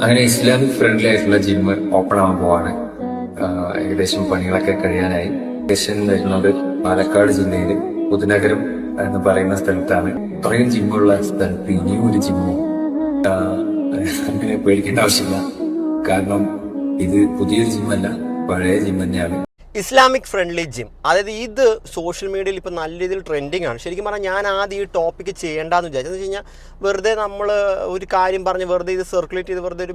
അങ്ങനെ Islamic friendly ആയിട്ടുള്ള gym open ആവാൻ പോവാണ്. ഏകദേശം പണികളൊക്കെ കഴിയാനായി. ലൊക്കേഷൻ വരുന്നത് പാലക്കാട് ജില്ലയില് പുതുനഗരം എന്ന് പറയുന്ന സ്ഥലത്താണ്. ഇത്രയും ജിമ്മുള്ള സ്ഥലത്ത് ഇനിയും ഒരു ജിമ്മ് അങ്ങനെ പേടിക്കേണ്ട ആവശ്യമില്ല. കാരണം ഇത് പുതിയൊരു ജിമ്മല്ല, പഴയ ജിം തന്നെയാണ്. ഇസ്ലാമിക് ഫ്രണ്ട്ലി ജിം, അതായത് ഇത് സോഷ്യൽ മീഡിയയിൽ ഇപ്പോൾ നല്ല രീതിയിൽ ട്രെൻഡിങ് ആണ്. ശരിക്കും പറഞ്ഞാൽ ഞാൻ ആദ്യം ഈ ടോപ്പിക്ക് ചെയ്യേണ്ടതെന്ന് വിചാരിച്ചത് വെച്ച് കഴിഞ്ഞാൽ വെറുതെ നമ്മൾ ഒരു കാര്യം പറഞ്ഞ് വെറുതെ ഇത് സർക്കുലേറ്റ് ചെയ്ത് വെറുതെ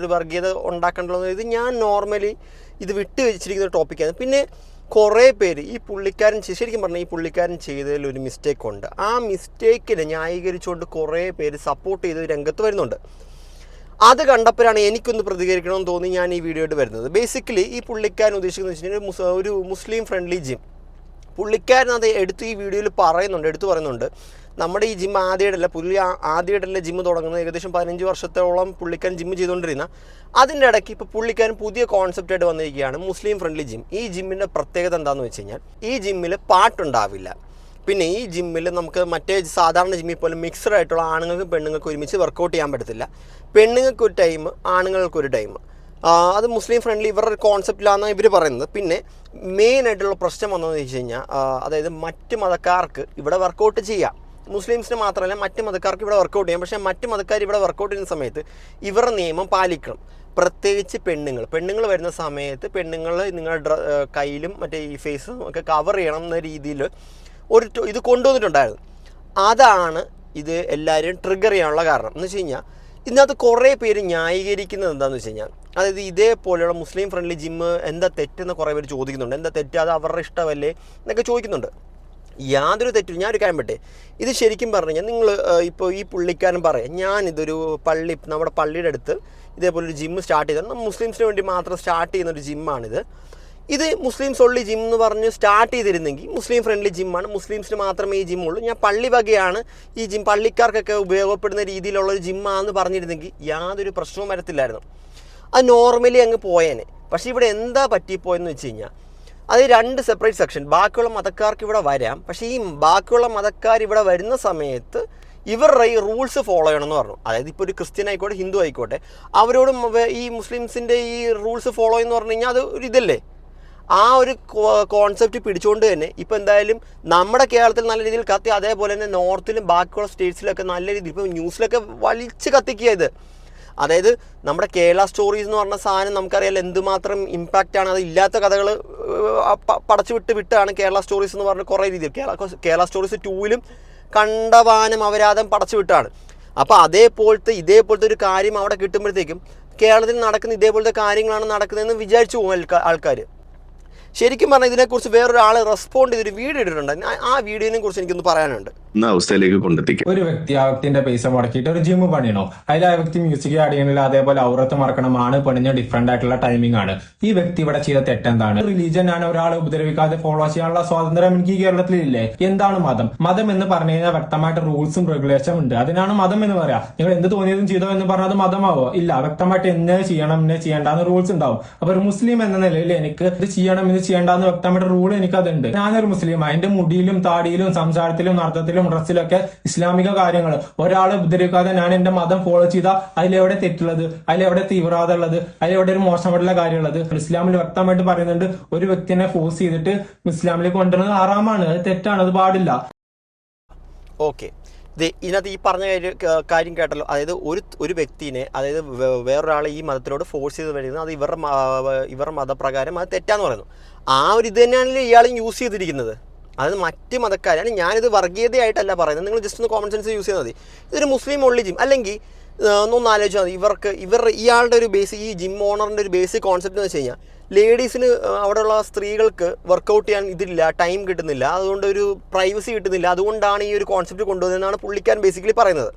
ഒരു വർഗീയത ഉണ്ടാക്കേണ്ടത്. ഇത് ഞാൻ നോർമലി ഇത് വിട്ട് വെച്ചിരിക്കുന്ന ഒരു ടോപ്പിക്കാണ്. പിന്നെ കുറേ പേര് ഈ പുള്ളിക്കാരൻ ശരിക്കും പറഞ്ഞാൽ ഈ പുള്ളിക്കാരൻ ചെയ്തതിൽ ഒരു മിസ്റ്റേക്ക് ഉണ്ട്. ആ മിസ്റ്റേക്കിനെ ന്യായീകരിച്ചുകൊണ്ട് കുറേ പേര് സപ്പോർട്ട് ചെയ്ത് രംഗത്ത് വരുന്നുണ്ട്. അത് കണ്ടപ്പോഴാണ് എനിക്കൊന്ന് പ്രതികരിക്കണമെന്ന് തോന്നി ഞാൻ ഈ വീഡിയോയിട്ട് വരുന്നത്. ബേസിക്കലി ഈ പുള്ളിക്കാരൻ ഉദ്ദേശിക്കുന്നത് വെച്ചിട്ടുണ്ടെങ്കിൽ ഒരു മുസ്ലിം ഫ്രണ്ട്ലി ജിം. പുള്ളിക്കാരൻ അത് എടുത്ത് ഈ വീഡിയോയിൽ പറയുന്നുണ്ട്. നമ്മുടെ ഈ ജിം ആദ്യമായിട്ടല്ല ജിമ്മ് തുടങ്ങുന്നത്. ഏകദേശം 15 വർഷത്തോളം പുള്ളിക്കാരൻ ജിമ്മ് ചെയ്തുകൊണ്ടിരുന്ന അതിൻ്റെ ഇടയ്ക്ക് ഇപ്പോൾ പുള്ളിക്കാരൻ പുതിയ കോൺസെപ്റ്റായിട്ട് വന്നിരിക്കുകയാണ് മുസ്ലിം ഫ്രണ്ട്ലി ജിം. ഈ ജിമ്മിൻ്റെ പ്രത്യേകത എന്താണെന്ന് വെച്ച് കഴിഞ്ഞാൽ ഈ ജിമ്മിൽ പാട്ടുണ്ടാവില്ല. പിന്നെ ഈ ജിമ്മിൽ നമുക്ക് മറ്റേ സാധാരണ ജിമ്മിൽ പോലെ മിക്സഡ് ആയിട്ടുള്ള ആണുങ്ങൾക്കും പെണ്ണുങ്ങൾക്കും ഒരുമിച്ച് വർക്കൗട്ട് ചെയ്യാൻ പറ്റത്തില്ല. പെണ്ണുങ്ങൾക്ക് ഒരു ടൈം, ആണുങ്ങൾക്കൊരു ടൈം. അത് മുസ്ലിം ഫ്രണ്ട്ലി ഇവരുടെ കോൺസെപ്റ്റിലാണ് ഇവർ പറയുന്നത്. പിന്നെ മെയിനായിട്ടുള്ള പ്രശ്നം വന്നതെന്ന് വെച്ച് കഴിഞ്ഞാൽ അതായത് മറ്റ് മതക്കാർക്ക് ഇവിടെ വർക്കൗട്ട് ചെയ്യാം. മുസ്ലിംസിന് മാത്രമല്ല മറ്റ് മതക്കാർക്ക് ഇവിടെ വർക്കൗട്ട് ചെയ്യാം. പക്ഷേ മറ്റ് മതക്കാർ ഇവിടെ വർക്കൗട്ട് ചെയ്യുന്ന സമയത്ത് ഇവരുടെ നിയമം പാലിക്കണം. പ്രത്യേകിച്ച് പെണ്ണുങ്ങൾ വരുന്ന സമയത്ത് പെണ്ണുങ്ങൾ നിങ്ങളുടെ കയ്യിലും മറ്റേ ഈ ഫേസും ഒക്കെ കവർ ചെയ്യണം എന്ന രീതിയിൽ ഇത് കൊണ്ടുവന്നിട്ടുണ്ടായിരുന്നു. അതാണ് ഇത് എല്ലാവരും ട്രിഗർ ചെയ്യാനുള്ള കാരണം. എന്ന് വെച്ച് കഴിഞ്ഞാൽ ഇതിനകത്ത് കുറേ പേര് ന്യായീകരിക്കുന്നത് എന്താണെന്ന് വെച്ച് കഴിഞ്ഞാൽ അതായത് ഇതേപോലെയുള്ള മുസ്ലിം ഫ്രണ്ട്ലി ജിമ്മ് എന്താ തെറ്റെന്ന് കുറേ പേര് ചോദിക്കുന്നുണ്ട്. എന്താ തെറ്റ്, അത് അവരുടെ ഇഷ്ടമല്ലേ എന്നൊക്കെ ചോദിക്കുന്നുണ്ട്. യാതൊരു തെറ്റും. ഞാനൊരു കാര്യം പറ്റേ, ഇത് ശരിക്കും പറഞ്ഞു കഴിഞ്ഞാൽ നിങ്ങൾ ഇപ്പോൾ ഈ പുള്ളിക്കാരൻ പറയാം ഞാനിതൊരു നമ്മുടെ പള്ളിയുടെ അടുത്ത് ഇതേപോലൊരു ജിമ്മ് സ്റ്റാർട്ട് ചെയ്തത് മുസ്ലിംസിന് വേണ്ടി മാത്രം സ്റ്റാർട്ട് ചെയ്യുന്നൊരു ജിമ്മാണിത്. ഇത് മുസ്ലിംസ് ഉള്ളി ജിം എന്ന് പറഞ്ഞ് സ്റ്റാർട്ട് ചെയ്തിരുന്നെങ്കിൽ മുസ്ലിം ഫ്രണ്ട്ലി ജിമ്മാണ്, മുസ്ലിംസിന് മാത്രമേ ഈ ജിമ്മുള്ളൂ, ഞാൻ പള്ളി വകയാണ് ഈ ജിം, പള്ളിക്കാർക്കൊക്കെ ഉപയോഗപ്പെടുന്ന രീതിയിലുള്ളൊരു ജിമ്മാണെന്ന് പറഞ്ഞിരുന്നെങ്കിൽ യാതൊരു പ്രശ്നവും വരത്തില്ലായിരുന്നു. അത് നോർമലി അങ്ങ് പോയേനെ. പക്ഷേ ഇവിടെ എന്താ പറ്റിപ്പോയെന്ന് വെച്ച് കഴിഞ്ഞാൽ അത് 2 സെപ്പറേറ്റ് സെക്ഷൻ. ബാക്കിയുള്ള മതക്കാർക്ക് ഇവിടെ വരാം, പക്ഷേ ഈ ബാക്കിയുള്ള മതക്കാർ ഇവിടെ വരുന്ന സമയത്ത് ഇവരുടെ ഈ റൂൾസ് ഫോളോ ചെയ്യണമെന്ന് പറഞ്ഞു. അതായത് ഇപ്പോൾ ഒരു ക്രിസ്ത്യൻ ആയിക്കോട്ടെ ഹിന്ദു ആയിക്കോട്ടെ അവരോടും ഈ മുസ്ലിംസിൻ്റെ ഈ റൂൾസ് ഫോളോ എന്ന് പറഞ്ഞു കഴിഞ്ഞാൽ അത് ഒരു ഇതല്ലേ. ആ ഒരു കോൺസെപ്റ്റ് പിടിച്ചുകൊണ്ട് തന്നെ ഇപ്പോൾ എന്തായാലും നമ്മുടെ കേരളത്തിൽ നല്ല രീതിയിൽ കത്തി, അതേപോലെ തന്നെ നോർത്തിലും ബാക്കിയുള്ള സ്റ്റേറ്റ്സിലൊക്കെ നല്ല രീതിയിൽ ഇപ്പോൾ ന്യൂസിലൊക്കെ വലിച്ച് കത്തിക്കുക ഇത്. അതായത് നമ്മുടെ കേരള സ്റ്റോറീസ് എന്ന് പറഞ്ഞ സാധനം നമുക്കറിയാലോ എന്തുമാത്രം ഇമ്പാക്റ്റാണ്. അത് ഇല്ലാത്ത കഥകൾ പടച്ചു വിട്ടാണ് കേരള സ്റ്റോറീസ് എന്ന് പറഞ്ഞ കുറേ രീതിയിൽ കേരള സ്റ്റോറീസ് 2ലും കണ്ടവാനം അപരാധം പടച്ചു വിട്ടാണ്. അപ്പോൾ ഇതേപോലത്തെ ഒരു കാര്യം അവിടെ കിട്ടുമ്പോഴത്തേക്കും കേരളത്തിൽ നടക്കുന്ന ഇതേപോലത്തെ കാര്യങ്ങളാണ് നടക്കുന്നതെന്ന് വിചാരിച്ചു പോകും ആൾക്കാർ. ശരിക്കും പറഞ്ഞാൽ ഇതിനെക്കുറിച്ച് വേറൊരാൾ റെസ്പോണ്ട് ചെയ്തൊരു വീഡിയോ ഇട്ടിട്ടുണ്ട്. ആ വീഡിയോനെ കുറിച്ച് എനിക്കൊന്ന് പറയാനുണ്ട്. അവസ്ഥയിലേക്ക് കൊണ്ടെത്തിക്കും. ഒരു വ്യക്തിന്റെ പൈസ മുടക്കിയിട്ട് ഒരു ജിം പണിയണോ, അതിൽ ആ വ്യക്തി മ്യൂസിക് ആഡ് ചെയ്യണില്ല, അതേപോലെ ഔറത്ത് മറക്കണമാണ് പണിഞ്ഞ ഡിഫറെന്റ് ആയിട്ടുള്ള ടൈമിംഗ് ആണ്. ഈ വ്യക്തി ഇവിടെ ചെയ്ത തെറ്റെന്താണ്? റിലീജിയൻ ആണ്, ഒരാളെ ഉപദ്രവിക്കാതെ ഫോളോ ചെയ്യാനുള്ള സ്വാതന്ത്ര്യം എനിക്ക് കേരളത്തിലില്ലേ? എന്താണ് മതം? മതം എന്ന് പറഞ്ഞു കഴിഞ്ഞാൽ വ്യക്തമായിട്ട് റൂൾസും റെഗുലേഷനും ഉണ്ട്. അതിനാണ് മതം എന്ന് പറയാ. നിങ്ങൾ എന്ത് തോന്നിയതും ചെയ്തോ എന്ന് പറഞ്ഞാൽ അത് മതമാവോ? ഇല്ല, വ്യക്തമായിട്ട് എന്നെ ചെയ്യണം, എന്നെ ചെയ്യേണ്ടെന്ന് റൂൾസ് ഉണ്ടാവും. അപ്പൊ ഒരു മുസ്ലിം എന്ന നിലയിൽ എനിക്ക് ഇത് ചെയ്യണം, ഇത് ചെയ്യേണ്ടെന്ന് വ്യക്തമായിട്ട് റൂൾ എനിക്കതുണ്ട്. ഞാനൊരു മുസ്ലിമാണ്. എന്റെ മുടിയിലും താടിയിലും സംസാരത്തിലും അർത്ഥത്തിലും ഡ്രസ്സിലൊക്കെ ഇസ്ലാമിക കാര്യങ്ങൾ ഒരാളെ ഉപദ്രവിക്കാതെ ഞാൻ എന്റെ മതം ഫോളോ ചെയ്താൽ അതിലെവിടെ തെറ്റുള്ളത്, അതിലെവിടെ തീവ്രവാദം ഉള്ളത്, അതിലെവിടെ ഒരു മോശമായിട്ടുള്ള കാര്യമുള്ളത്? ഇസ്ലാമിൽ വ്യക്തമായിട്ട് പറയുന്നുണ്ട് ഒരു വ്യക്തിനെ ഫോഴ്സ് ചെയ്തിട്ട് ഇസ്ലാമിലേക്ക് കൊണ്ടുവരുന്നത് ഹറാമാണ്, അത് തെറ്റാണ്, അത് പാടില്ല. ഓക്കെ, ഇതിനകത്ത് ഈ പറഞ്ഞ കാര്യം കേട്ടല്ലോ. അതായത് ഒരു വ്യക്തിനെ, അതായത് വേറൊരാളെ ഈ മതത്തിലോട് ഫോഴ്സ് ചെയ്ത് വരുന്നത് അത് ഇവരുടെ മതപ്രകാരം അത് തെറ്റാന്ന് പറയുന്നു. ആ ഒരു ഇത് തന്നെയാണല്ലോ ഇയാളും യൂസ് ചെയ്തിരിക്കുന്നത്. അതായത് മറ്റ് മതക്കാരാണ്. ഞാനിത് വർഗീയതയായിട്ടല്ല പറയുന്നത്, നിങ്ങൾ ജസ്റ്റ് ഒന്ന് കോമൺ സെൻസ് യൂസ് ചെയ്താൽ മതി. ഇതൊരു മുസ്ലിം ഒള്ളി ജിം അല്ലെങ്കിൽ ഒന്ന് ആലോചിച്ചാൽ മതി. ഇയാളുടെ ഒരു ഈ ജിം ഓണറിൻ്റെ ഒരു ബേസിക് കോൺസെപ്റ്റ് എന്ന് വെച്ച് കഴിഞ്ഞാൽ ലേഡീസിന് അവിടെയുള്ള സ്ത്രീകൾക്ക് വർക്കൗട്ട് ചെയ്യാൻ ഇതില്ല, ടൈം കിട്ടുന്നില്ല, അതുകൊണ്ട് ഒരു പ്രൈവസി കിട്ടുന്നില്ല, അതുകൊണ്ടാണ് ഈ ഒരു കോൺസെപ്റ്റ് കൊണ്ടുവന്നതെന്നാണ് പുള്ളിക്കാരൻ ബേസിക്കലി പറയുന്നത്.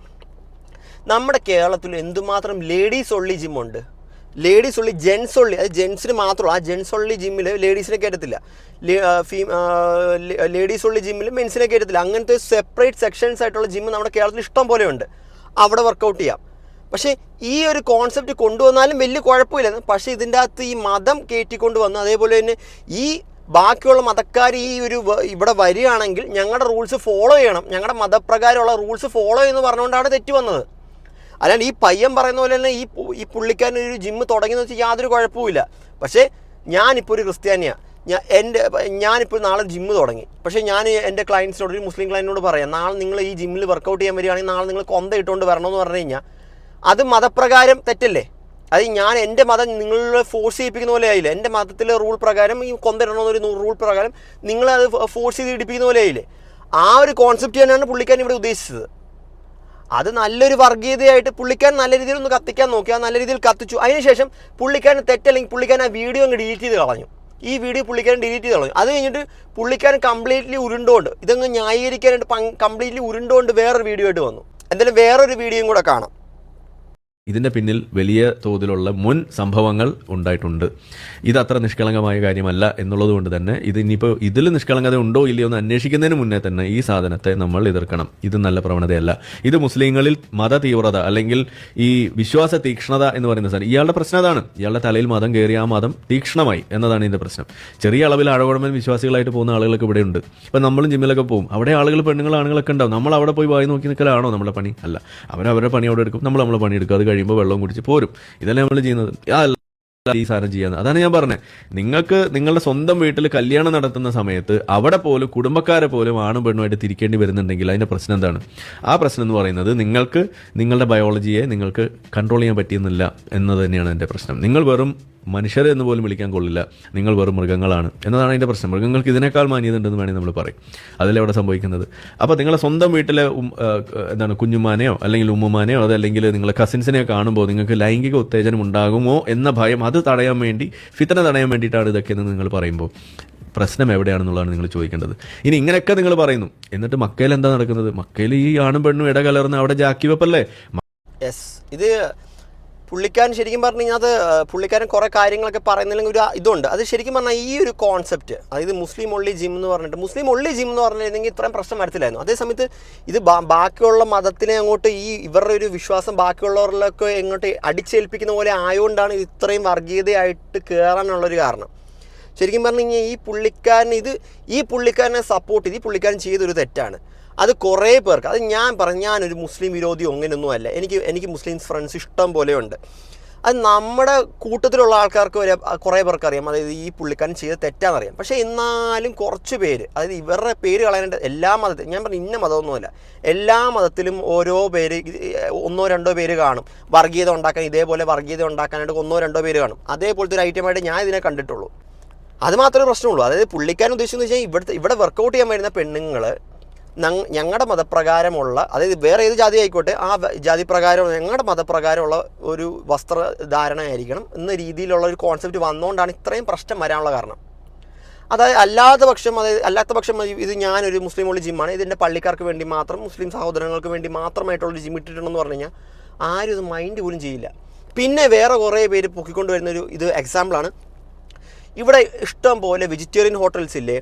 നമ്മുടെ കേരളത്തിൽ എന്തുമാത്രം ലേഡീസ് ഒള്ളി ജിമ്മുണ്ട്. ലേഡീസ് ഉള്ളി, ജെൻസ് ഉള്ളി, അത് ജെൻസിന് മാത്രമല്ല. ആ ജെൻസ് ഉള്ളി ജിമ്മിൽ ലേഡീസിനെ കയറ്റത്തില്ല, ലേഡീസ് ഉള്ളി ജിമ്മിൽ മെൻസിനെ കയറ്റത്തില്ല. അങ്ങനത്തെ സെപ്പറേറ്റ് സെക്ഷൻസ് ആയിട്ടുള്ള ജിമ്മ് നമ്മുടെ കേരളത്തിൽ ഇഷ്ടം പോലെ ഉണ്ട്. അവിടെ വർക്കൗട്ട് ചെയ്യാം. പക്ഷേ ഈ ഒരു കോൺസെപ്റ്റ് കൊണ്ടുവന്നാലും വലിയ കുഴപ്പമില്ല. പക്ഷേ ഇതിൻ്റെ അകത്ത് ഈ മതം കയറ്റിക്കൊണ്ട് വന്ന് അതേപോലെ തന്നെ ഈ ബാക്കിയുള്ള മതക്കാർ ഇവിടെ വരികയാണെങ്കിൽ ഞങ്ങളുടെ റൂൾസ് ഫോളോ ചെയ്യണം, ഞങ്ങളുടെ മതപ്രകാരമുള്ള റൂൾസ് ഫോളോ എന്ന് പറഞ്ഞുകൊണ്ടാണ് തെറ്റ് വന്നത്. അല്ലാണ്ട് ഈ പയ്യൻ പറയുന്ന പോലെ തന്നെ ഈ പുള്ളിക്കാരൻ ഒരു ജിമ്മ് തുടങ്ങിയെന്ന് വെച്ചാൽ യാതൊരു കുഴപ്പമില്ല. പക്ഷേ ഞാനിപ്പോൾ ഒരു ക്രിസ്ത്യാനിയാണ്, ഞാനിപ്പോൾ നാളെ ജിമ്മ് തുടങ്ങി. പക്ഷേ ഞാൻ എൻ്റെ ക്ലയൻസിനോട്, ഒരു മുസ്ലിം ക്ലയൻറ്റിനോട് പറയാം, നാളെ നിങ്ങൾ ഈ ജിമ്മിൽ വർക്കൗട്ട് ചെയ്യാൻ വരികയാണെങ്കിൽ നാളെ നിങ്ങൾ കൊന്ത ഇട്ടുകൊണ്ട് വരണമെന്ന് പറഞ്ഞു കഴിഞ്ഞാൽ അത് മതപ്രകാരം തെറ്റല്ലേ? അത് ഞാൻ എൻ്റെ മതം നിങ്ങളെ ഫോഴ്സ് ചെയ്യിപ്പിക്കുന്ന പോലെ ആയില്ലേ? എൻ്റെ മതത്തിലെ റൂൾ പ്രകാരം ഈ കൊന്ത ഇടണമെന്നൊരു റൂൾ പ്രകാരം നിങ്ങളത് ഫോഴ്സ് ചെയ്ത് ഇടിപ്പിക്കുന്ന പോലെ ആയില്ലേ? ആ ഒരു കോൺസെപ്റ്റ് തന്നെയാണ് പുള്ളിക്കാരൻ ഇവിടെ ഉദ്ദേശിച്ചത്. അത് നല്ലൊരു വർഗീയതയായിട്ട് പുള്ളിക്കാരൻ നല്ല രീതിയിൽ ഒന്ന് കത്തിക്കാൻ നോക്കി, ആ നല്ല രീതിയിൽ കത്തിച്ചു. അതിനുശേഷം പുള്ളിക്കാരൻ തെറ്റല്ലെങ്കിൽ പുള്ളിക്കാരൻ ആ വീഡിയോ അങ്ങ് ഡിലീറ്റ് ചെയ്ത് കളഞ്ഞു. ഈ വീഡിയോ പുള്ളിക്കാരൻ ഡിലീറ്റ് ചെയ്ത് കളഞ്ഞു. അത് കഴിഞ്ഞിട്ട് പുള്ളിക്കാരൻ കംപ്ലീറ്റ്ലി ഉരുണ്ടുകൊണ്ട്, ഇതങ്ങ് ന്യായീകരിക്കാനായിട്ട് കംപ്ലീറ്റ്ലി ഉരുണ്ടുകൊണ്ട് വേറൊരു വീഡിയോ ആയിട്ട് വന്നു. എന്തായാലും വേറൊരു വീഡിയോയും കൂടെ കാണാം. ഇതിൻ്റെ പിന്നിൽ വലിയ തോതിലുള്ള മുൻ സംഭവങ്ങൾ ഉണ്ടായിട്ടുണ്ട്. ഇത് അത്ര നിഷ്കളങ്കമായ കാര്യമല്ല എന്നുള്ളത് കൊണ്ട് തന്നെ ഇത് ഇനിയിപ്പോൾ ഇതിൽ നിഷ്കളങ്കത ഉണ്ടോ ഇല്ലയോ എന്ന് അന്വേഷിക്കുന്നതിന് മുന്നേ തന്നെ ഈ സാധനത്തെ നമ്മൾ എതിർക്കണം. ഇത് നല്ല പ്രവണതയല്ല. ഇത് മുസ്ലിങ്ങളിൽ മത തീവ്രത അല്ലെങ്കിൽ ഈ വിശ്വാസ തീക്ഷ്ണത എന്ന് പറയുന്ന സാധനം, ഇയാളുടെ പ്രശ്നം അതാണ്. ഇയാളുടെ തലയിൽ മതം കയറി ആ മതം തീക്ഷ്ണമായി എന്നതാണ് ഇതിൻ്റെ പ്രശ്നം. ചെറിയ അളവിൽ ആഴകുഴമ്പൻ വിശ്വാസികളായിട്ട് പോകുന്ന ആളുകളൊക്കെ ഇവിടെ ഉണ്ട്. ഇപ്പം നമ്മളും ജിമ്മിലൊക്കെ പോകും, അവിടെ ആളുകൾ പെണ്ണുങ്ങൾ ആണുങ്ങളൊക്കെ ഉണ്ടാവും. നമ്മൾ അവിടെ പോയി വായി നോക്കി നിൽക്കലാണോ നമ്മുടെ പണി? അല്ല, അവരവരുടെ പണി അവിടെ എടുക്കും, നമ്മൾ നമ്മളെ പണി എടുക്കും. അത് കഴിയുമ്പോൾ വെള്ളം കുടിച്ച് പോരും. ഇതല്ലേ നമ്മൾ ചെയ്യുന്നത്. ഈ സാധനം ചെയ്യാന്ന്. അതാണ് ഞാൻ പറഞ്ഞത്. നിങ്ങൾക്ക് നിങ്ങളുടെ സ്വന്തം വീട്ടിൽ കല്യാണം നടത്തുന്ന സമയത്ത് അവിടെ പോലും കുടുംബക്കാരെ പോലും ആണും പെണ്ണുമായിട്ട് തിരിക്കേണ്ടി വരുന്നുണ്ടെങ്കിൽ അതിന്റെ പ്രശ്നം എന്താണ്? ആ പ്രശ്നം എന്ന് പറയുന്നത് നിങ്ങൾക്ക് നിങ്ങളുടെ ബയോളജിയെ നിങ്ങൾക്ക് കൺട്രോൾ ചെയ്യാൻ പറ്റിയെന്നില്ല എന്നത് തന്നെയാണ് എൻ്റെ പ്രശ്നം. നിങ്ങൾ വെറും മനുഷ്യരെ എന്ന് പോലും വിളിക്കാൻ കൊള്ളില്ല, നിങ്ങൾ വെറും മൃഗങ്ങളാണ് എന്നതാണ് അതിൻ്റെ പ്രശ്നം. മൃഗങ്ങൾക്ക് ഇതിനേക്കാൾ മാന്യത ഉണ്ടെന്ന് വേണമെങ്കിൽ നമ്മൾ പറയും. അതല്ലേ അവിടെ സംഭവിക്കുന്നത്. അപ്പോൾ നിങ്ങളെ സ്വന്തം വീട്ടിലെ എന്താണ് കുഞ്ഞുമാനെയോ അല്ലെങ്കിൽ ഉമ്മുമാനെയോ അതല്ലെങ്കിൽ നിങ്ങളെ കസിൻസിനെയോ കാണുമ്പോൾ നിങ്ങൾക്ക് ലൈംഗിക ഉത്തേജനം ഉണ്ടാകുമോ എന്ന ഭയം, അത് തടയാൻ വേണ്ടി, ഫിത്ന തടയാൻ വേണ്ടിയിട്ടാണ് ഇതൊക്കെയെന്ന് നിങ്ങൾ പറയുമ്പോൾ പ്രശ്നം എവിടെയാണെന്നുള്ളതാണ് നിങ്ങൾ ചോദിക്കേണ്ടത്. ഇനി ഇങ്ങനെയൊക്കെ നിങ്ങൾ പറയുന്നു, എന്നിട്ട് മക്കയിൽ എന്താ നടക്കുന്നത്? മക്കയിൽ ഈ ആണും പെണ്ണും ഇടകലർന്ന് അവിടെ ജാക്കി വെപ്പല്ലേ. ഇത് പുള്ളിക്കാരൻ ശരിക്കും പറഞ്ഞു കഴിഞ്ഞാൽ അത് പുള്ളിക്കാരൻ കുറേ കാര്യങ്ങളൊക്കെ പറയുന്നില്ലെങ്കിൽ ഒരു ഇതുണ്ട്. അത് ശരിക്കും പറഞ്ഞാൽ ഈ ഒരു കോൺസെപ്റ്റ്, അതായത് മുസ്ലിം ഒള്ളി ജിം എന്ന് പറഞ്ഞിട്ട്, മുസ്ലിം ഒള്ളി ജിം എന്ന് പറഞ്ഞിരുന്നെങ്കിൽ ഇത്രയും പ്രശ്നം വരത്തില്ലായിരുന്നു. അതേസമയത്ത് ഇത് ബാക്കിയുള്ള മതത്തിനെ അങ്ങോട്ട് ഇവരുടെ ഒരു വിശ്വാസം ബാക്കിയുള്ളവരിലൊക്കെ എങ്ങോട്ട് അടിച്ചേൽപ്പിക്കുന്ന പോലെ ആയതുകൊണ്ടാണ് ഇത്രയും വർഗീയതയായിട്ട് കയറാനുള്ളൊരു കാരണം. ശരിക്കും പറഞ്ഞു കഴിഞ്ഞാൽ ഈ പുള്ളിക്കാരനെ സപ്പോർട്ട് ചെയ്ത് ഈ പുള്ളിക്കാരൻ ചെയ്തൊരു തെറ്റാണ്. അത് കുറേ പേർക്ക്, അത് ഞാനൊരു മുസ്ലിം വിരോധിയോ അങ്ങനെയൊന്നും അല്ല. എനിക്ക് മുസ്ലിം ഫ്രണ്ട്സ് ഇഷ്ടം പോലെയുണ്ട്. അത് നമ്മുടെ കൂട്ടത്തിലുള്ള ആൾക്കാർക്ക് വരെ കുറേ പേർക്ക് അറിയാം, അതായത് ഈ പുള്ളിക്കാരൻ ചെയ്ത് തെറ്റാണെന്നറിയാം. പക്ഷേ എന്നാലും കുറച്ച് പേര്, അതായത് ഇവരുടെ പേര് കളയാനായിട്ട് എല്ലാ മതത്തിലും, ഞാൻ പറഞ്ഞു ഇന്ന മതമൊന്നുമല്ല, എല്ലാ മതത്തിലും ഓരോ പേര്, 1-2 പേര് കാണും വർഗീയത ഉണ്ടാക്കാൻ. ഇതേപോലെ വർഗീയത ഉണ്ടാക്കാനായിട്ട് 1-2 പേര് കാണും. അതേപോലത്തെ ഒരു ഐറ്റമായിട്ട് ഞാൻ ഇതിനെ കണ്ടിട്ടുള്ളൂ. അത് മാത്രമേ പ്രശ്നമുള്ളൂ. അതായത് പുള്ളിക്കാരൻ ഉദ്ദേശിച്ചെന്ന് വെച്ചാൽ ഇവിടെ വർക്കൗട്ട് ചെയ്യാൻ വരുന്ന പെണ്ണുങ്ങൾ ഞങ്ങളുടെ മതപ്രകാരമുള്ള, അതായത് വേറെ ഏത് ജാതി ആയിക്കോട്ടെ, ആ ജാതി പ്രകാരം ഞങ്ങളുടെ മതപ്രകാരമുള്ള ഒരു വസ്ത്രധാരണ ആയിരിക്കണം എന്ന രീതിയിലുള്ള ഒരു കോൺസെപ്റ്റ് വന്നുകൊണ്ടാണ് ഇത്രയും പ്രശ്നം വരാനുള്ള കാരണം. അതായത് അല്ലാത്ത പക്ഷം ഇത് ഞാനൊരു മുസ്ലിം ഉള്ള ജിമ്മാണ്, ഇതിൻ്റെ പള്ളിക്കാർക്ക് വേണ്ടി മാത്രം, മുസ്ലിം സഹോദരങ്ങൾക്ക് വേണ്ടി മാത്രമായിട്ടുള്ളൊരു ജിം ഇട്ടിട്ടുണ്ടെന്ന് പറഞ്ഞു കഴിഞ്ഞാൽ ആരും ഇത് മൈൻഡ് പോലും ചെയ്യില്ല. പിന്നെ വേറെ കുറേ പേര് പൊക്കിക്കൊണ്ട് വരുന്നൊരു എക്സാമ്പിളാണ്, ഇവിടെ ഇഷ്ടം പോലെ വെജിറ്റേറിയൻ ഹോട്ടൽസ് ഇല്ലേ,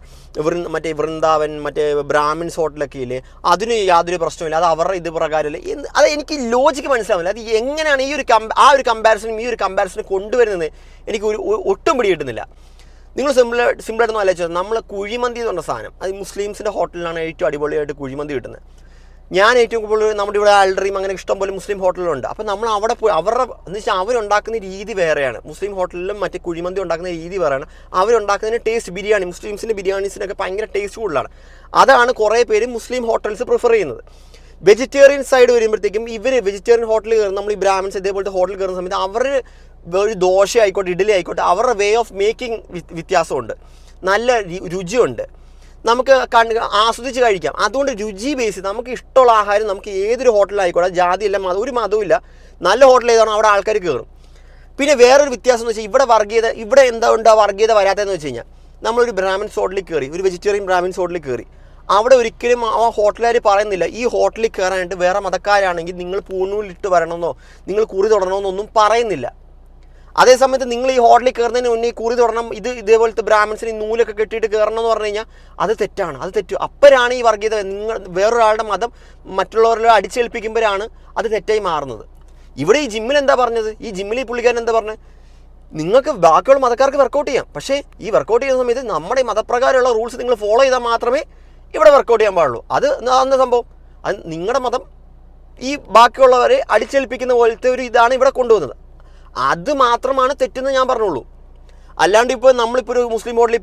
മറ്റേ വൃന്ദാവൻ, മറ്റേ ബ്രാഹ്മിൻസ് ഹോട്ടലൊക്കെ ഇല്ലേ, അതിന് യാതൊരു പ്രശ്നമില്ല, അത് അവരുടെ ഇത് പ്രകാരമില്ല. അത് എനിക്ക് ലോജിക്ക് മനസ്സിലാവില്ല. അത് എങ്ങനെയാണ് ആ ഒരു കമ്പാരിസൺ കൊണ്ടുവരുന്നത് എനിക്ക് ഒട്ടും പിടി കിട്ടുന്നില്ല. നിങ്ങൾ സിമ്പിളായിട്ടൊന്നും ആലോചിച്ചത്, നമ്മൾ കുഴിമന്തി എന്ന് പറഞ്ഞ സാധനം, അത് മുസ്ലിംസിൻ്റെ ഹോട്ടലിലാണ് ഏറ്റവും അടിപൊളിയായിട്ട് കുഴിമന്തി കിട്ടുന്നത്. ഞാൻ ഏറ്റവും കൂടുതൽ നമ്മുടെ ഇവിടെ ആൾഡറിയും അങ്ങനെ ഇഷ്ടം പോലെ മുസ്ലിം ഹോട്ടലുകളുണ്ട്. അപ്പോൾ നമ്മൾ അവിടെ പോയി എന്ന് വെച്ചാൽ അവരുണ്ടാക്കുന്ന രീതി വേറെയാണ്. മുസ്ലിം ഹോട്ടലിലും മറ്റേ കുഴിമന്തി ഉണ്ടാക്കുന്ന രീതി വേറെയാണ്. അവരുണ്ടാക്കുന്നതിന് ടേസ്റ്റ്, ബിരിയാണി, മുസ്ലിംസിൻ്റെ ബിരിയാണീസിനൊക്കെ ഭയങ്കര ടേസ്റ്റ് കൂടുതലാണ്. അതാണ് കുറേ പേര് മുസ്ലിം ഹോട്ടൽസ് പ്രിഫർ ചെയ്യുന്നത്. വെജിറ്റേറിയൻ സൈഡ് വരുമ്പോഴത്തേക്കും വെജിറ്റേറിയൻ ഹോട്ടലിൽ കയറുന്ന, നമ്മൾ ഈ ബ്രാഹ്മിൻസ് ഇതേപോലത്തെ ഹോട്ടലിൽ കയറുന്ന സമയത്ത് അവർ ഒരു ദോശ ആയിക്കോട്ടെ, ഇഡ്ഡലി ആയിക്കോട്ടെ, അവരുടെ വേ ഓഫ് മേക്കിംഗ് വ്യത്യാസമുണ്ട്, നല്ല രുചിയുണ്ട്, നമുക്ക് ആസ്വദിച്ച് കഴിക്കാം. അതുകൊണ്ട് രുചി ബേസ് നമുക്ക് ഇഷ്ടമുള്ള ആഹാരം നമുക്ക് ഏതൊരു ഹോട്ടലിലായിക്കോട്ടെ, ജാതിയില്ല, ഒരു മതവുമില്ല, നല്ല ഹോട്ടൽ ഏതാണോ അവിടെ ആൾക്കാർ കയറും. പിന്നെ വേറൊരു വ്യത്യാസം എന്ന് വെച്ചാൽ ഇവിടെ എന്താ വർഗീയത വരാത്തതെന്ന് വെച്ച് കഴിഞ്ഞാൽ, നമ്മളൊരു ബ്രാഹ്മിൻസ് ഹോട്ടലിൽ കയറി, ഒരു വെജിറ്റേറിയൻ ബ്രാഹ്മിൻസ് ഹോട്ടലിൽ കയറി, അവിടെ ഒരിക്കലും ആ ഹോട്ടലുകാർ പറയുന്നില്ല ഈ ഹോട്ടലിൽ കയറാനായിട്ട് വേറെ മതക്കാരാണെങ്കിൽ നിങ്ങൾ പൂണൂലിട്ട് വരണമെന്നോ നിങ്ങൾ കുറി തൊടണമെന്നൊന്നും പറയുന്നില്ല. അതേസമയത്ത് നിങ്ങൾ ഈ ഹോട്ടലിൽ കയറുന്നതിന് മുന്നേ കുറി തൊടണം, ഇതേപോലത്തെ ബ്രാഹ്മിൻസിന് നൂലൊക്കെ കെട്ടിയിട്ട് കയറണം എന്ന് പറഞ്ഞു കഴിഞ്ഞാൽ അത് തെറ്റാണ്, അത് തെറ്റു. അപ്പോഴാണ് ഈ വർഗീയത, നിങ്ങൾ വേറൊരാളുടെ മതം മറ്റുള്ളവരിൽ അടിച്ചേൽപ്പിക്കുമ്പോഴാണ് അത് തെറ്റായി മാറുന്നത്. ഇവിടെ ഈ ജിമ്മിൽ എന്താ പറഞ്ഞത്, ഈ ജിമ്മിൽ ഈ പുള്ളിക്കാരൻ എന്താ പറഞ്ഞത്, നിങ്ങൾക്ക് ബാക്കിയുള്ള മതക്കാർക്ക് വർക്കൗട്ട് ചെയ്യാം, പക്ഷേ ഈ വർക്കൗട്ട് ചെയ്യുന്ന സമയത്ത് നമ്മുടെ മതപ്രകാരമുള്ള റൂൾസ് നിങ്ങൾ ഫോളോ ചെയ്താൽ മാത്രമേ ഇവിടെ വർക്കൗട്ട് ചെയ്യാൻ പാടുള്ളൂ. അത് എന്താ സംഭവം, അത് നിങ്ങളുടെ മതം ഈ ബാക്കിയുള്ളവരെ അടിച്ചേൽപ്പിക്കുന്ന പോലത്തെ ഒരു ഇതാണ് ഇവിടെ കൊണ്ടുവന്നത്. അത് മാത്രമാണ് തെറ്റെന്ന് ഞാൻ പറഞ്ഞുള്ളൂ. അല്ലാണ്ട് ഇപ്പോൾ നമ്മളിപ്പോൾ ഒരു മുസ്ലിം ഹോട്ടലിൽ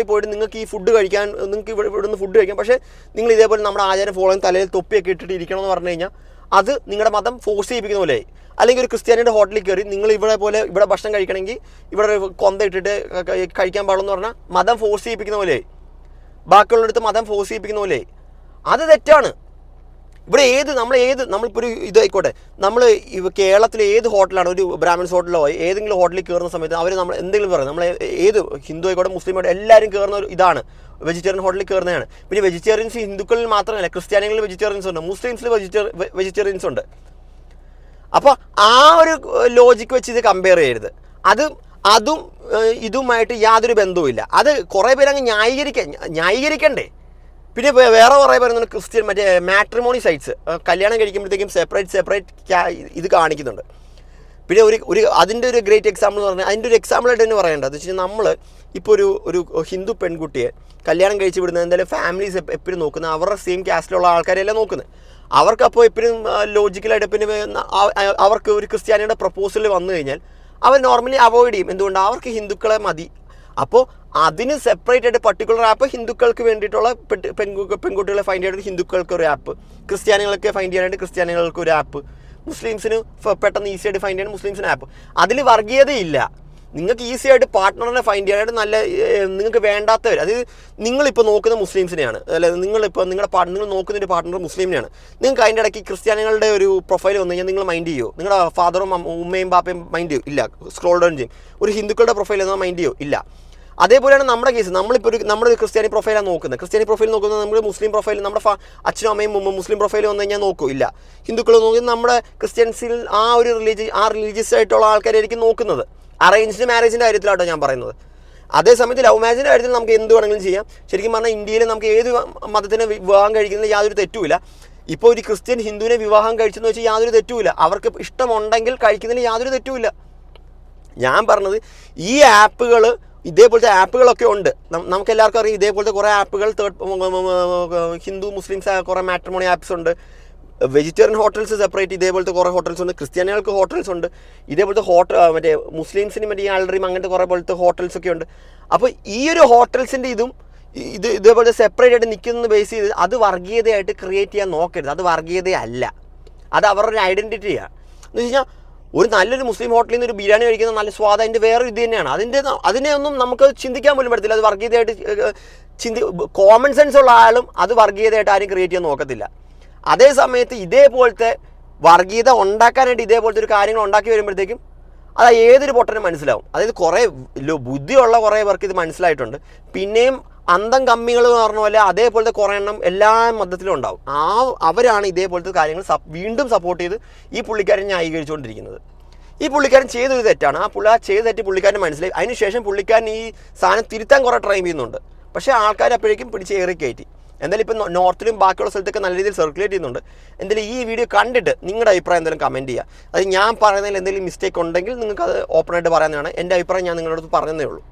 പോയിട്ട് നിങ്ങൾക്ക് ഈ ഫുഡ് കഴിക്കാൻ, നിങ്ങൾക്ക് ഇവിടുന്ന് ഫുഡ് കഴിക്കാം, പക്ഷേ നിങ്ങൾ ഇതേപോലെ നമ്മുടെ ആചാരം ഫോളോ തലയിൽ തൊപ്പിയൊക്കെ ഇട്ടിട്ട് ഇരിക്കണമെന്ന് പറഞ്ഞു കഴിഞ്ഞാൽ അത് നിങ്ങളുടെ മതം ഫോഴ്സ് ചെയ്യിപ്പിക്കുന്ന പോലെ. അല്ലെങ്കിൽ ഒരു ക്രിസ്ത്യാനിയുടെ ഹോട്ടലിൽ കയറി നിങ്ങൾ ഇവിടെ ഭക്ഷണം കഴിക്കണമെങ്കിൽ ഇവിടെ കൊന്ത ഇട്ടിട്ട് കഴിക്കാൻ പാടുള്ളൂ പറഞ്ഞാൽ മതം ഫോഴ്സ് ചെയ്യിപ്പിക്കുന്ന പോലെ, ബാക്കിയുള്ളടത്ത് മതം ഫോഴ്സ് ചെയ്യിപ്പിക്കുന്ന പോലെ. അത് തെറ്റാണ്. ഇവിടെ നമ്മളിപ്പോൾ ഒരു ഇതായിക്കോട്ടെ, നമ്മൾ കേരളത്തിലെ ഏത് ഹോട്ടലാണ്, ഒരു ബ്രാഹ്മിൻസ് ഹോട്ടലോ ഏതെങ്കിലും ഹോട്ടലിൽ കയറുന്ന സമയത്ത് അവർ നമ്മൾ എന്തെങ്കിലും പറയും, നമ്മൾ ഏത് ഹിന്ദു ആയിക്കോട്ടെ മുസ്ലിം ആയിക്കോട്ടെ എല്ലാവരും കയറുന്ന ഒരു ഇതാണ് വെജിറ്റേറിയൻ ഹോട്ടലിൽ കയറുന്നതാണ്. പിന്നെ വെജിറ്റേറിയൻസ് ഹിന്ദുക്കളിൽ മാത്രമല്ല, ക്രിസ്ത്യാനികളിൽ വെജിറ്റേറിയൻസ് ഉണ്ട്, മുസ്ലിംസിൽ വെജിറ്റേറിയൻസ് ഉണ്ട്. അപ്പോൾ ആ ഒരു ലോജിക്ക് വെച്ച് ഇത് കമ്പയർ ചെയ്യരുത്. അതും ഇതുമായിട്ട് യാതൊരു ബന്ധവുമില്ല. അത് കുറേ പേര് അങ്ങ് ന്യായീകരിക്കണ്ടേ. പിന്നെ വേറെ കുറേ പറയുന്നുണ്ട് ക്രിസ്ത്യൻ മാട്രിമോണി സൈറ്റ്സ് കല്യാണം കഴിക്കുമ്പോഴത്തേക്കും സെപ്പറേറ്റ് ഇത് കാണിക്കുന്നുണ്ട്. പിന്നെ അതിൻ്റെ ഒരു ഗ്രേറ്റ് എക്സാമ്പിൾ എന്ന് പറഞ്ഞാൽ, അതിൻ്റെ ഒരു എക്സാമ്പിളായിട്ട് തന്നെ പറയേണ്ടത് എന്ന് വെച്ച് കഴിഞ്ഞാൽ, നമ്മൾ ഇപ്പോൾ ഒരു ഹിന്ദു പെൺകുട്ടിയെ കല്യാണം കഴിച്ച് വിടുന്നത് എന്തായാലും ഫാമിലീസ് എപ്പോഴും നോക്കുന്നത് അവരുടെ സെയിം കാസ്റ്റിലുള്ള ആൾക്കാരെല്ലാം നോക്കുന്നത്. അവർക്കപ്പോൾ എപ്പോഴും ലോജിക്കലായിട്ട് പിന്നെ അവർക്ക് ഒരു ക്രിസ്ത്യാനിയുടെ പ്രപ്പോസൽ വന്നു കഴിഞ്ഞാൽ അവർ നോർമലി അവോയ്ഡ് ചെയ്യും. എന്തുകൊണ്ട്? അവർക്ക് ഹിന്ദുക്കളെ മതി. അപ്പോൾ അതിന് സെപ്പറേറ്റ് ആയിട്ട് പർട്ടിക്കുലർ ആപ്പ് ഹിന്ദുക്കൾക്ക് വേണ്ടിയിട്ടുള്ള പെൺകുട്ടികളെ ഫൈൻഡ് ചെയ്യാനായിട്ട് ഹിന്ദുക്കൾക്ക് ഒരു ആപ്പ്, ക്രിസ്ത്യാനികളൊക്കെ ഫൈൻഡ് ചെയ്യാനായിട്ട് ക്രിസ്ത്യാനികൾക്ക് ഒരു ആപ്പ്, മുസ്ലിംസിന് പെട്ടെന്ന് ഈസി ആയിട്ട് ഫൈൻഡ് ചെയ്യാൻ മുസ്ലിംസിന് ആപ്പ്. അതിൽ വർഗീയതയില്ല. നിങ്ങൾക്ക് ഈസി ആയിട്ട് പാർട്ട്ണറിനെ ഫൈൻഡ് ചെയ്യാനായിട്ട് നിങ്ങൾക്ക് വേണ്ടാത്തവർ, അതായത് നിങ്ങളിപ്പോൾ നോക്കുന്ന മുസ്ലിംസിനെയാണ്, അതായത് നിങ്ങൾ നോക്കുന്ന ഒരു പാർട്ട്ണർ മുസ്ലിമിനെയാണ്, നിങ്ങൾക്ക് അതിൻ്റെ ഇടയ്ക്ക് ക്രിസ്ത്യാനികളുടെ ഒരു പ്രൊഫൈൽ വന്നു കഴിഞ്ഞാൽ നിങ്ങൾ മൈൻഡ് ചെയ്യുമോ? നിങ്ങളുടെ ഫാദറും ഉമ്മയും ബാപ്പയും മൈൻഡ് ചെയ്യും? ഇല്ല. സ്ക്രോൾ ഡൗൺ ചെയ്യും. ഒരു ഹിന്ദുക്കളുടെ പ്രൊഫൈൽ എന്നാൽ മൈൻഡ് ചെയ്യോ? ഇല്ല. അതേപോലെയാണ് നമ്മുടെ കേസ്. നമ്മുടെ ഒരു ക്രിസ്ത്യാനി പ്രൊഫൈലാണ് നോക്കുന്നത്. ക്രിസ്ത്യാനി പ്രൊഫൈൽ നോക്കുന്നത് നമ്മൾ മുസ്ലിം പ്രൊഫൈൽ, നമ്മുടെ അച്ഛനും അമ്മയും മുസ്ലിം പ്രൊഫൈൽ വന്നു കഴിഞ്ഞാൽ നോക്കൂ? ഇല്ല. ഹിന്ദുക്കൾ നോക്കുന്നത് നമ്മുടെ ക്രിസ്ത്യൻസിൽ ആ റിലീജിയസ് ആയിട്ടുള്ള ആൾക്കാരായിരിക്കും നോക്കുന്നത്. അറേഞ്ച്ഡ് മാരേജിൻ്റെ കാര്യത്തിലാട്ടോ ഞാൻ പറയുന്നത്. അതേസമയത്ത് ലവ് മാരേജിൻ്റെ കാര്യത്തിൽ നമുക്ക് എന്ത് വേണമെങ്കിലും ചെയ്യാം. ശരിക്കും പറഞ്ഞാൽ ഇന്ത്യയിൽ നമുക്ക് ഏത് മതത്തിനെ വിവാഹം കഴിക്കുന്നതിൽ യാതൊരു തെറ്റുമില്ല. ഇപ്പോൾ ഒരു ക്രിസ്ത്യൻ ഹിന്ദുവിനെ വിവാഹം കഴിച്ചെന്ന് വെച്ചാൽ യാതൊരു തെറ്റുമില്ല. അവർക്ക് ഇഷ്ടമുണ്ടെങ്കിൽ കഴിക്കുന്നതിൽ യാതൊരു തെറ്റുമില്ല. ഞാൻ പറഞ്ഞത് ഈ ആപ്പുകൾ, ഇതേപോലത്തെ ആപ്പുകളൊക്കെ ഉണ്ട്. നമുക്കെല്ലാവർക്കും അറിയാം ഇതേപോലത്തെ കുറേ ആപ്പുകൾ ഹിന്ദു മുസ്ലിംസ് കുറേ മാട്രിമോണി ആപ്സ് ഉണ്ട്. വെജിറ്റേറിയൻ ഹോട്ടൽസ് സെപ്പറേറ്റ് ഇതേപോലത്തെ കുറേ ഹോട്ടൽസ് ഉണ്ട്. ക്രിസ്ത്യാനികൾക്ക് ഹോട്ടൽസ് ഉണ്ട്. ഇതേപോലത്തെ മുസ്ലിംസിന് ആൾഡ്രീം അങ്ങനത്തെ കുറേ പോലത്തെ ഹോട്ടൽസൊക്കെ ഉണ്ട്. അപ്പോൾ ഈ ഒരു ഹോട്ടൽസിൻ്റെ ഇതേപോലത്തെ സെപ്പറേറ്റ് ആയിട്ട് നിൽക്കുന്ന ബേസ് ചെയ്ത് അത് വർഗീയതയായിട്ട് ക്രിയേറ്റ് ചെയ്യാൻ നോക്കരുത്. അത് വർഗീയതയല്ല, അത് അവരുടെ ഐഡൻറ്റിറ്റിയാണ്. എന്ന് വെച്ച് കഴിഞ്ഞാൽ ഒരു നല്ലൊരു മുസ്ലിം ഹോട്ടലിൽ നിന്ന് ഒരു ബിരിയാണി കഴിക്കുന്ന നല്ല സ്വാദ് അതിൻ്റെ വേറൊരു ഇത് തന്നെയാണ്. അതിനെയൊന്നും നമുക്ക് ചിന്തിക്കാൻ പോലും പറ്റത്തില്ല. അത് വർഗീയതയായിട്ട് കോമൺ സെൻസ് ഉള്ള ആളും അത് വർഗീയതയായിട്ട് ആരും ക്രിയേറ്റ് ചെയ്യാൻ നോക്കത്തില്ല. അതേ സമയത്ത് ഇതേപോലത്തെ വർഗീയത ഉണ്ടാക്കാനായിട്ട് ഇതേപോലത്തെ ഒരു കാര്യങ്ങൾ ഉണ്ടാക്കി വരുമ്പോഴത്തേക്കും അത് ഏതൊരു പൊട്ടനും മനസ്സിലാവും. അതായത് കുറേ ബുദ്ധിയുള്ള കുറേ പേർക്ക് ഇത് മനസ്സിലായിട്ടുണ്ട്. പിന്നെയും അന്തം കമ്മികൾ എന്ന് പറഞ്ഞ പോലെ അതേപോലത്തെ കുറേ എണ്ണം എല്ലാ മതത്തിലും ഉണ്ടാവും. അവരാണ് ഇതേപോലത്തെ കാര്യങ്ങൾ വീണ്ടും സപ്പോർട്ട് ചെയ്ത് ഈ പുള്ളിക്കാരൻ ന്യായീകരിച്ചുകൊണ്ടിരിക്കുന്നത്. ഈ പുള്ളിക്കാരൻ ചെയ്തൊരു തെറ്റാണ്. ആ ചെയ്ത തെറ്റ് പുള്ളിക്കാരൻ മനസ്സിലായി. അതിനുശേഷം പുള്ളിക്കാരൻ ഈ സാധനം തിരുത്താൻ കുറേ ട്രൈ ചെയ്യുന്നുണ്ട്. പക്ഷേ ആൾക്കാർ അപ്പോഴേക്കും പിടിച്ച് ഏറി കയറ്റി. എന്തായാലും ഇപ്പം നോർത്തിലും ബാക്കിയുള്ള സ്ഥലത്തൊക്കെ നല്ല രീതിയിൽ സർക്കുലേറ്റ് ചെയ്യുന്നുണ്ട്. എന്തായാലും ഈ വീഡിയോ കണ്ടിട്ട് നിങ്ങളുടെ അഭിപ്രായം എന്തെങ്കിലും കമൻറ്റ് ചെയ്യുക. അത് ഞാൻ പറയുന്നതിൽ എന്തെങ്കിലും മിസ്റ്റേക്ക് ഉണ്ടെങ്കിൽ നിങ്ങൾക്ക് അത് ഓപ്പണായിട്ട് പറയാവുന്നതാണ്. എൻ്റെ അഭിപ്രായം ഞാൻ നിങ്ങളുടെ അടുത്ത് പറഞ്ഞതേ ഉള്ളൂ.